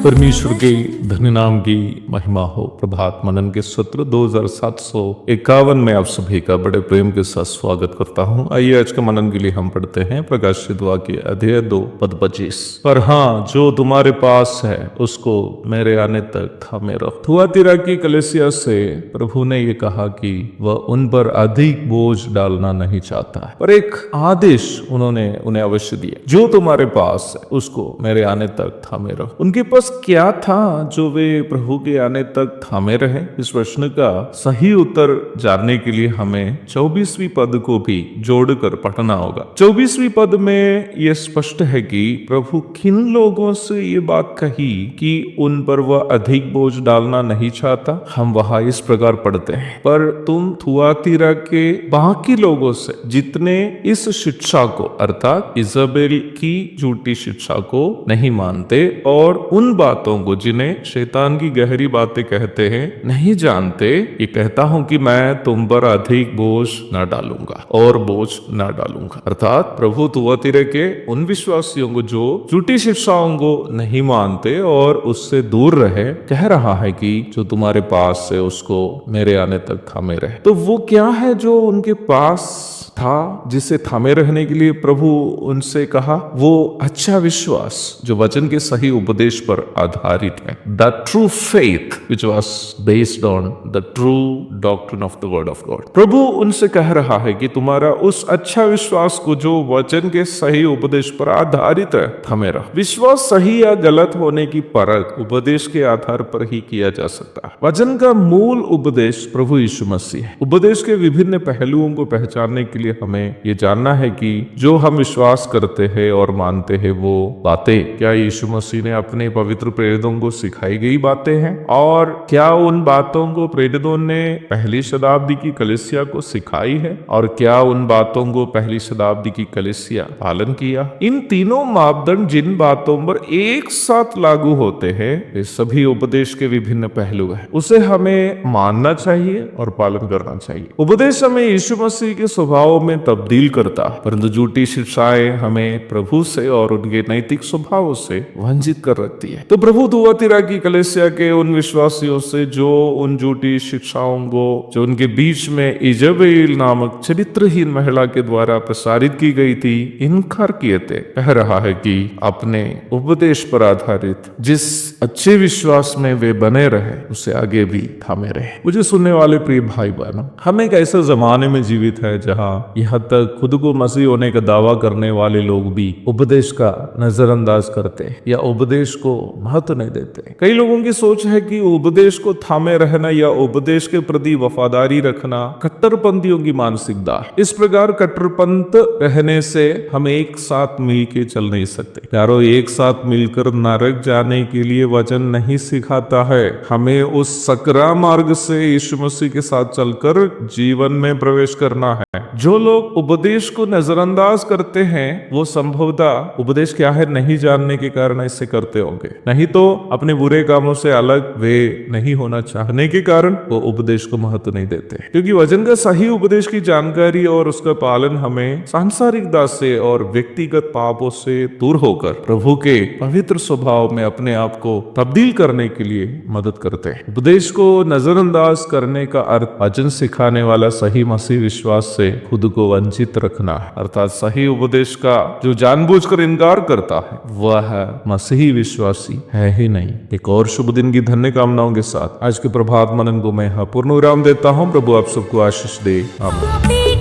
परमेश्वर के धन्य नाम की महिमा हो। प्रभात मनन के सत्र 2751 में आप सभी का बड़े प्रेम के साथ स्वागत करता हूं। आइए आज के मनन के लिए हम पढ़ते हैं प्रकाशित वाक्य अध्याय 2 पद 25। पर हाँ, जो तुम्हारे पास है उसको मेरे आने तक थामे रखो। थुआतीरा की कलीसिया से प्रभु ने ये कहा कि वह उन पर अधिक बोझ डालना नहीं चाहता है, पर एक आदेश उन्होंने उन्हें अवश्य दिया, जो तुम्हारे पास है उसको मेरे आने तक थामे रखो। उनके पास क्या था जो वे प्रभु के आने तक थामे रहे? इस प्रश्न का सही उत्तर जानने के लिए हमें 24वीं पद को भी जोड़कर पढ़ना होगा। 24वीं पद में यह स्पष्ट है कि प्रभु किन लोगों से ये बात कही कि उन पर वह अधिक बोझ डालना नहीं चाहता। हम वहां इस प्रकार पढ़ते हैं, पर तुम थुआतीरा के बाकी लोगों से जितने इस शिक्षा को अर्थात इजाबेल की झूठी शिक्षा को नहीं मानते और उन बातों को जिन्हें शैतान की गहरी बातें कहते हैं नहीं जानते, ये कहता हूं कि मैं तुम पर अधिक बोझ न डालूंगा और बोझ न डालूंगा। अर्थात प्रभु थुआतीरा के उन विश्वासियों को जो झूठी शिक्षाओं को नहीं मानते और उससे दूर रहे, कह रहा है कि जो तुम्हारे पास है उसको मेरे आने तक थामे रहे। तो वो क्या है जो उनके पास था जिसे थामे रहने के लिए प्रभु उनसे कहा? वो अच्छा विश्वास जो वचन के सही उपदेश पर आधारित है। The true faith which was based on the true doctrine of the word of God. प्रभु उनसे कह रहा है कि तुम्हारा उस अच्छा विश्वास को जो वचन के सही उपदेश पर आधारित है थामे रहो। विश्वास सही या गलत होने की परख उपदेश के आधार पर ही किया जा सकता है। वचन का मूल उपदेश प्रभु यीशु मसीह है। उपदेश के विभिन्न पहलुओं को पहचानने के लिए हमें ये जानना है कि जो हम विश्वास करते हैं और मानते हैं वो बातें क्या यीशु मसीह ने अपने पवित्र प्रेरितों को सिखाई गई बातें हैं, और क्या उन बातों को प्रेरितों ने पहली शताब्दी की कलीसिया को सिखाई है, और क्या उन बातों को पहली शताब्दी की कलीसिया पालन किया। इन तीनों मापदंड जिन बातों पर एक साथ लागू होते हैं वे सभी उपदेश के विभिन्न पहलू हैं। उसे हमें मानना चाहिए और पालन करना चाहिए। उपदेश हमें यीशु मसीह के स्वभाव में तब्दील करता, परंतु झूठी शिक्षाएं हमें प्रभु से और उनके नैतिक स्वभाव से वंचित कर रखती है। तो प्रभु थुआतीरा की कलीसिया के उन विश्वासियों से जो उन झूठी शिक्षाओं को जो उनके बीच में इजाबेल नामक चरित्रहीन महिला के द्वारा प्रसारित की गई थी इनकार किए थे, कह रहा है कि अपने उपदेश पर आधारित जिस अच्छे विश्वास में वे बने रहे उसे आगे भी थामे रहे। मुझे सुनने वाले प्रिय भाई बहनों, हम एक ऐसे जमाने में जीवित है जहाँ यहाँ तक खुद को मसीह होने का दावा करने वाले लोग भी उपदेश का नजरअंदाज करते या उपदेश को महत्व नहीं देते। कई लोगों की सोच है कि उपदेश को थामे रहना या उपदेश के प्रति वफादारी रखना कट्टरपंथियों की मानसिकता है। इस प्रकार कट्टरपंथ रहने से हम एक साथ मिलकर चल नहीं सकते। यारो, एक साथ मिलकर नरक जाने के लिए वचन नहीं सिखाता है। हमें उस सकरा मार्ग से यीशु मसीह के साथ चलकर जीवन में प्रवेश करना है। जो लोग उपदेश को नजरअंदाज करते हैं वो संभवतः उपदेश क्या है नहीं जानने के कारण ऐसे करते होंगे, नहीं तो अपने बुरे कामों से अलग वे नहीं होना चाहने के कारण वो उपदेश को महत्व नहीं देते। क्योंकि वचन का सही उपदेश की जानकारी और उसका पालन हमें सांसारिकता से और व्यक्तिगत पापों से दूर होकर प्रभु के पवित्र स्वभाव में अपने आप को तब्दील करने के लिए मदद करते हैं। उपदेश को नजरअंदाज करने का अर्थ वचन सिखाने वाला सही मसीह विश्वास से खुद को वंचित रखना है। अर्थात सही उपदेश का जो जानबूझकर इनकार करता है वह मसीही विश्वासी है ही नहीं। एक और शुभ दिन की धन्य कामनाओं के साथ आज के प्रभात मनन को मैं पूर्ण विराम देता हूँ। प्रभु आप सबको आशीष दे। आमीन।